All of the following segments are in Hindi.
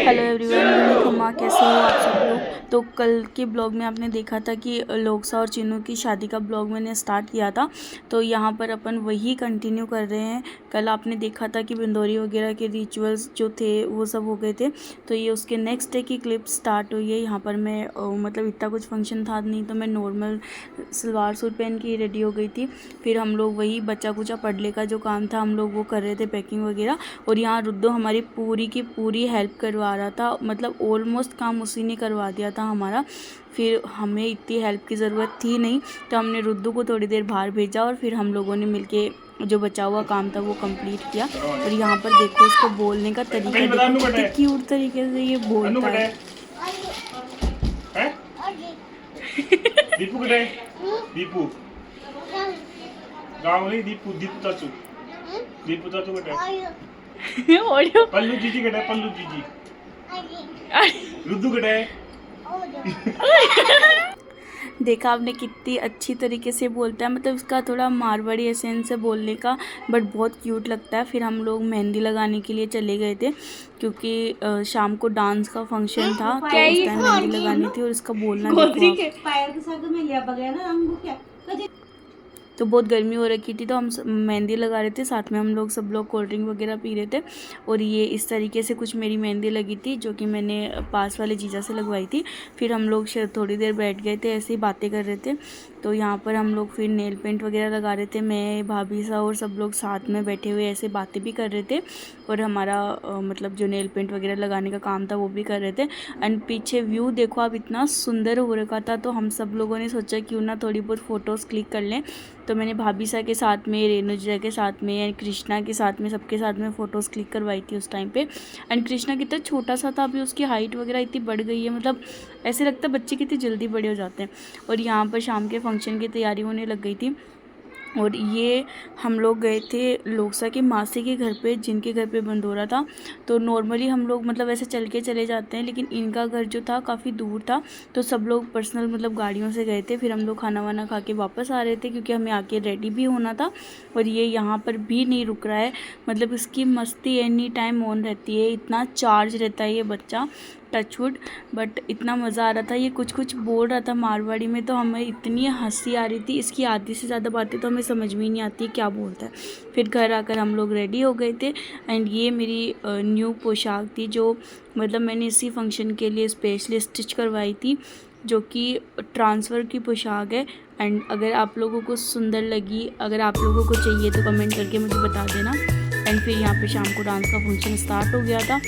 हेलो एवरीवन, खम्मा कैसे हो आप सब लोग। तो कल के ब्लॉग में आपने देखा था कि लोकसा और चिन्नू की शादी का ब्लॉग मैंने स्टार्ट किया था, तो यहाँ पर अपन वही कंटिन्यू कर रहे हैं। कल आपने देखा था कि बिंदोरी वगैरह के रिचुअल्स जो थे वो सब हो गए थे, तो ये उसके नेक्स्ट डे की क्लिप स्टार्ट हुई है। यहाँ पर मैं मतलब इतना कुछ फंक्शन था नहीं, तो मैं नॉर्मल सलवार सूट पहन के रेडी हो गई थी। फिर हम लोग वही बच्चा कुचा पढ़ने का जो काम था हम लोग वो कर रहे थे, पैकिंग वगैरह। और यहाँ रुद्दो हमारी पूरी की पूरी हेल्प करवा रहा था, मतलब ऑलमोस्ट काम उसी ने करवा दिया था हमारा। फिर हमें इतनी हेल्प की ज़रूरत थी नहीं, तो हमने रुद्दू को थोड़ी देर बाहर भेजा और फिर हम लोगों ने मिलके जो बचा हुआ काम था वो कंप्लीट किया। और यहाँ पर देखो इसको बोलने का तरीका, देखो कितने क्यूट तरीके से ये बोलता है। दीपू कटे दीपू गाँव नहीं दीपू दीपू चाचू कटे ऑडियो पल्लू जीजी कटे पल्लू जीजी रुद्दू कटे। देखा आपने कितनी अच्छी तरीके से बोलता है, मतलब उसका थोड़ा मारवाड़ी एसेंस है बोलने का, बट बहुत क्यूट लगता है। फिर हम लोग मेहंदी लगाने के लिए चले गए थे, क्योंकि शाम को डांस का फंक्शन था, तो उस टाइम मेहंदी लगानी थी। और इसका बोलना तो बहुत गर्मी हो रखी थी, तो हम मेहंदी लगा रहे थे, साथ में हम लोग सब लोग कोल्ड ड्रिंक वगैरह पी रहे थे। और ये इस तरीके से कुछ मेरी मेहंदी लगी थी, जो कि मैंने पास वाले जीजा से लगवाई थी। फिर हम लोग थोड़ी देर बैठ गए थे, ऐसे ही बातें कर रहे थे। तो यहाँ पर हम लोग फिर नेल पेंट वगैरह लगा रहे थे, मैं भाभी सा और सब लोग साथ में बैठे हुए ऐसे बातें भी कर रहे थे। और हमारा मतलब जो नेल पेंट वगैरह लगाने का काम था वो भी कर रहे थे। एंड पीछे व्यू देखो आप, इतना सुंदर हो रखा था, तो हम सब लोगों ने सोचा क्यों ना थोड़ी बहुत फ़ोटोज़ क्लिक कर लें। तो मैंने भाभी सा के साथ में, रेणुजा के साथ में एंड कृष्णा के साथ में, सबके साथ में फ़ोटोज़ क्लिक करवाई थी उस टाइम पे। एंड कृष्णा कितना छोटा सा था, अभी उसकी हाइट वगैरह इतनी बढ़ गई है, मतलब ऐसे लगता है बच्चे कितनी जल्दी बड़े हो जाते हैं। और यहाँ पर शाम के फंक्शन की तैयारी होने लग गई थी। और ये हम लोग गए थे लोकसा की मासी के घर पे, जिनके घर पे बंदोरा था। तो नॉर्मली हम लोग मतलब ऐसे चल के चले जाते हैं, लेकिन इनका घर जो था काफ़ी दूर था, तो सब लोग पर्सनल मतलब गाड़ियों से गए थे। फिर हम लोग खाना वाना खा के वापस आ रहे थे, क्योंकि हमें आके रेडी भी होना था। और ये यहाँ पर भी नहीं रुक रहा है, मतलब इसकी मस्ती एनी टाइम ऑन रहती है, इतना चार्ज रहता है ये बच्चा, टचवुड। बट इतना मज़ा आ रहा था, ये कुछ कुछ बोल रहा था मारवाड़ी में, तो हमें इतनी हंसी आ रही थी। इसकी आधी से ज़्यादा बातें तो हमें समझ में ही नहीं आती क्या बोलता है। फिर घर आकर हम लोग रेडी हो गए थे। एंड ये मेरी न्यू पोशाक थी, जो मतलब मैंने इसी फंक्शन के लिए स्पेशली स्टिच करवाई थी, जो कि ट्रांसफ़र की पोशाक है। एंड अगर आप लोगों को सुंदर लगी, अगर आप लोगों को चाहिए तो कमेंट करके मुझे बता देना। एंड फिर यहाँ पे शाम को डांस का फंक्शन स्टार्ट हो गया था।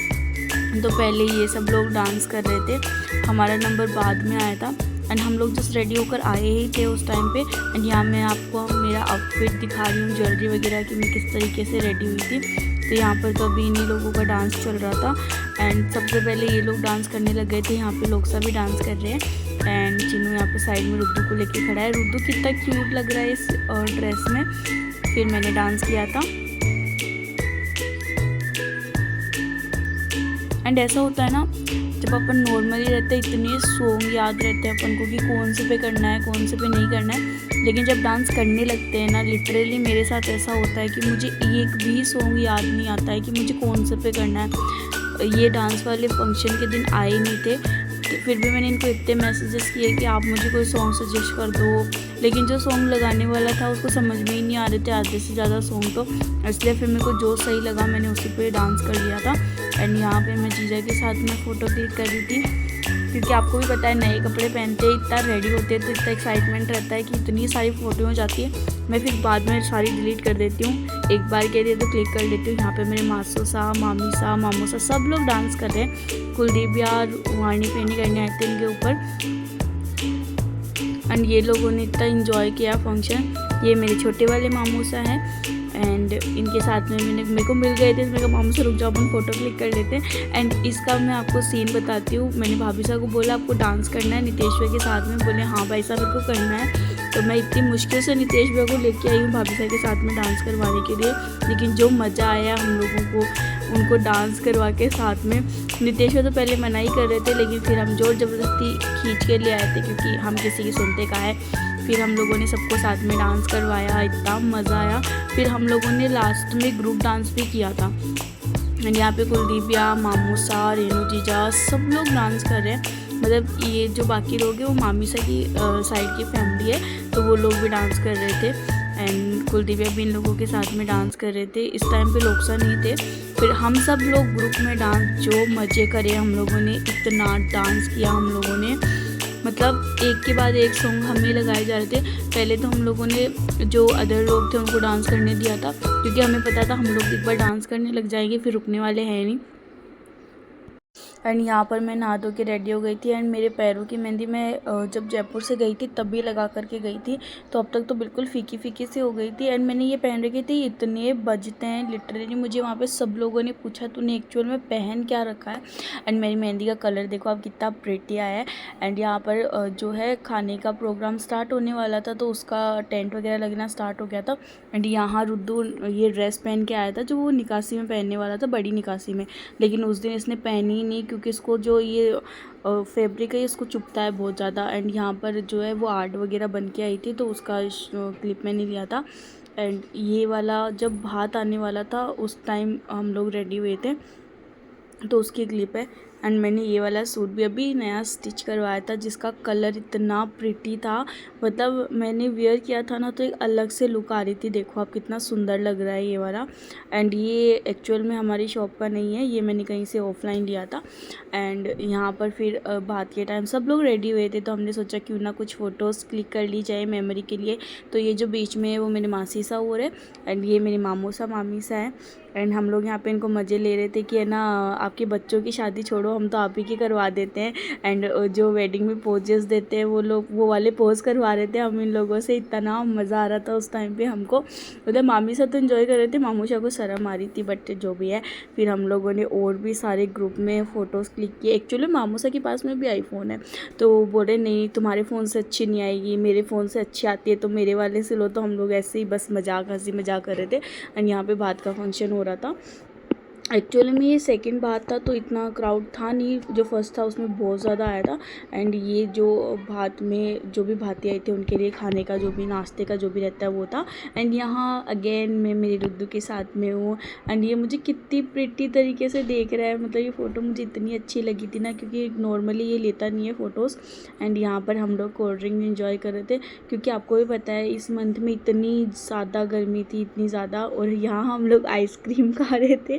तो पहले ये सब लोग डांस कर रहे थे, हमारा नंबर बाद में आया था। एंड हम लोग जस्ट रेडी होकर आए ही थे उस टाइम पे। एंड यहाँ मैं आपको मेरा आउटफिट दिखा रही हूँ, ज्वेलरी वगैरह की, मैं किस तरीके से रेडी हुई थी। तो यहाँ पर तो अभी इन्हीं लोगों का डांस चल रहा था। एंड सबसे पहले ये लोग डांस करने लग गए थे, यहाँ पे लोकसा भी डांस कर रहे हैं। एंड चिन्नू यहाँ पे साइड में रुद्दू को लेके खड़ा है। रुद्दू कितना क्यूट लग रहा है इस ड्रेस में। फिर मैंने डांस किया था। एंड ऐसा होता है ना, जब अपन नॉर्मली रहते हैं इतने सॉन्ग याद रहते हैं अपन को कि कौन से पे करना है कौन से पे नहीं करना है, लेकिन जब डांस करने लगते हैं ना, लिटरली मेरे साथ ऐसा होता है कि मुझे एक भी सॉन्ग याद नहीं आता है कि मुझे कौन से पे करना है। ये डांस वाले फंक्शन के दिन आए नहीं थे, तो फिर भी मैंने इनको इतने मैसेजेस किए कि आप मुझे कोई सॉन्ग सजेस्ट कर दो, लेकिन जो सॉन्ग लगाने वाला था उसको समझ में ही नहीं आ रहे थे आधे से ज़्यादा सॉन्ग, तो इसलिए फिर मेरे को जो सही लगा मैंने उसी पे डांस कर लिया था। एंड यहाँ पे मैं जीजा के साथ में फ़ोटो क्लिक कर रही थी, क्योंकि आपको भी पता है नए कपड़े पहनते हैं, इतना रेडी होते हैं तो इतना एक्साइटमेंट रहता है कि इतनी सारी फ़ोटो हो जाती है। मैं फिर बाद में सारी डिलीट कर देती हूँ, एक बार के लिए तो क्लिक कर लेती हूँ। यहाँ पे मेरे मासो सा, मामी सा, मामू सा सब लोग डांस कर रहे हैं। कुलदीप यार वाणी पेनी करने आए थे इनके ऊपर। एंड ये लोगों ने इतना इंजॉय किया फंक्शन। ये मेरे छोटे वाले मामू सा हैं, एंड इनके साथ में मेरे को मिल गए थे। मेरे को मामू से रुक जाओ अपन फ़ोटो क्लिक कर लेते हैं। एंड इसका मैं आपको सीन बताती हूँ। मैंने भाभी साहब को बोला आपको डांस करना है नितेश भैया के साथ में, बोले हाँ भाई साहब मेरे को करना है। तो मैं इतनी मुश्किल से नितेश भैया को लेके आई हूँ भाभी साहब के साथ में डांस करवाने के लिए, लेकिन जो मज़ा आया हम लोगों को उनको डांस करवा के साथ में। नितेश भैया तो पहले मना ही कर रहे थे, लेकिन फिर हम जोर ज़बरदस्ती खींच के ले आए थे, क्योंकि हम किसी की सुनते का है। फिर हम लोगों ने सबको साथ में डांस करवाया, इतना मज़ा आया। फिर हम लोगों ने लास्ट में ग्रुप डांस भी किया था। एंड यहाँ पे कुलदीप भैया, मामूसा, रेनू जीजा सब लोग डांस कर रहे हैं। मतलब ये जो बाकी लोग हैं वो मामीसा की साइड की फैमिली है, तो वो लोग भी डांस कर रहे थे। एंड कुलदीप भैया भी इन लोगों के साथ में डांस कर रहे थे। इस टाइम पे लोग सा नहीं थे। फिर हम सब लोग ग्रुप में डांस, जो मज़े करे हम लोगों ने, इतना डांस किया हम लोगों ने। मतलब एक के बाद एक सॉन्ग हमें लगाए जा रहे थे। पहले तो हम लोगों ने जो अदर लोग थे उनको डांस करने दिया था, क्योंकि हमें पता था हम लोग एक बार डांस करने लग जाएंगे फिर रुकने वाले हैं नहीं। एंड यहाँ पर मैं नहा धो के रेडी हो गई थी। एंड मेरे पैरों की मेहंदी मैं जब जयपुर से गई थी तब भी लगा करके गई थी, तो अब तक तो बिल्कुल फीकी फीकी सी हो गई थी। एंड मैंने ये पहन रखी थी, इतने बजते हैं लिटरली। मुझे वहाँ पे सब लोगों ने पूछा तूने एक्चुअल में पहन क्या रखा है। एंड मेरी मेहंदी का कलर देखो आप कितना प्रिटी आया है। एंड यहाँ पर जो है खाने का प्रोग्राम स्टार्ट होने वाला था, तो उसका टेंट वगैरह लगना स्टार्ट हो गया था। एंड यहाँ रुद्दू ये ड्रेस पहन के आया था जो वो निकासी में पहनने वाला था, बड़ी निकासी में, लेकिन उस दिन इसने पहनी ही नहीं, क्योंकि इसको जो ये फैब्रिक है इसको चुभता है बहुत ज़्यादा। एंड यहाँ पर जो है वो आर्ट वगैरह बन के आई थी, तो उसका क्लिप मैंने लिया था। एंड ये वाला जब भात आने वाला था उस टाइम हम लोग रेडी हुए थे, तो उसकी क्लिप है। एंड मैंने ये वाला सूट भी अभी नया स्टिच करवाया था, जिसका कलर इतना प्रिटी था। मतलब मैंने वेयर किया था ना तो एक अलग से लुक आ रही थी। देखो आप कितना सुंदर लग रहा है ये वाला। एंड ये एक्चुअल में हमारी शॉप का नहीं है, ये मैंने कहीं से ऑफलाइन लिया था। एंड यहाँ पर फिर बात के टाइम सब लोग रेडी हुए थे, तो हमने सोचा क्यों ना कुछ फ़ोटोज़ क्लिक कर ली जाए मेमोरी के लिए। तो ये जो बीच में है वो मेरे मासी सा हो रहे, एंड ये मेरी मामू सा मामी सा है। एंड हम लोग यहाँ पे इनको मज़े ले रहे थे कि है ना आपके बच्चों की शादी छोड़ो, हम तो आप ही की करवा देते हैं। एंड जो वेडिंग में पोजेस देते हैं वो लोग वो वाले पोज करवा रहे थे हम इन लोगों से। इतना मज़ा आ रहा था उस टाइम पे हमको। मतलब मामी साथ तो इन्जॉय कर रहे थे, मामू शाह को शर्म आ रही थी, बट जो भी है। फिर हम लोगों ने और भी सारे ग्रुप में फ़ोटोज़ क्लिक किए। एक्चुअली मामू साह के पास में भी आईफोन है, तो वो बोले नहीं तुम्हारे फ़ोन से अच्छी नहीं आएगी, मेरे फ़ोन से अच्छी आती है, तो मेरे वाले से लो। तो हम लोग ऐसे ही बस मजाक हंसी मजाक कर रहे थे। एंड यहाँ पे भात का फंक्शन हो रहा था। एक्चुअली में ये सेकंड भात था, तो इतना क्राउड था नहीं। जो फर्स्ट था उसमें बहुत ज़्यादा आया था। एंड ये जो भात में जो भी भाती आई थी उनके लिए खाने का जो भी नाश्ते का जो भी रहता है वो था। एंड यहाँ अगेन मैं मेरे रुद्दू के साथ में हूँ। एंड ये मुझे कितनी प्रिटी तरीके से देख रहा है। मतलब ये फ़ोटो मुझे इतनी अच्छी लगी थी ना, क्योंकि नॉर्मली ये लेता नहीं है फ़ोटोज़। एंड यहाँ पर हम लोग कोल्ड ड्रिंक इन्जॉय कर रहे थे, क्योंकि आपको भी पता है इस मंथ में इतनी ज़्यादा गर्मी थी, इतनी ज़्यादा। और यहाँ हम लोग आइसक्रीम खा रहे थे,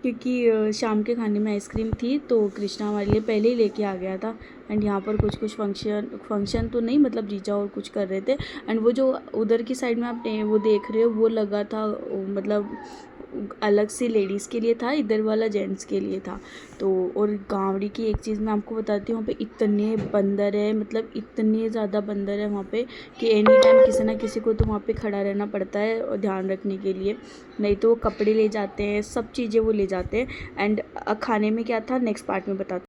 क्योंकि शाम के खाने में आइसक्रीम थी, तो कृष्णा हमारे लिए पहले ही लेके आ गया था। एंड यहाँ पर कुछ फंक्शन तो नहीं, मतलब जीजा और कुछ कर रहे थे। एंड वो जो उधर की साइड में आप वो देख रहे हो वो लगा था, मतलब अलग से लेडीज़ के लिए था, इधर वाला जेंट्स के लिए था। तो और गाँवड़ी की एक चीज़ मैं आपको बताती हूँ, वहाँ पे इतने बंदर है, मतलब इतने ज़्यादा बंदर है वहाँ पे कि एनी टाइम किसी ना किसी को तो वहाँ पे खड़ा रहना पड़ता है और ध्यान रखने के लिए। नहीं तो वो कपड़े ले जाते हैं, सब चीज़ें वो ले जाते हैं। एंड खाने में क्या था नेक्स्ट पार्ट में बताते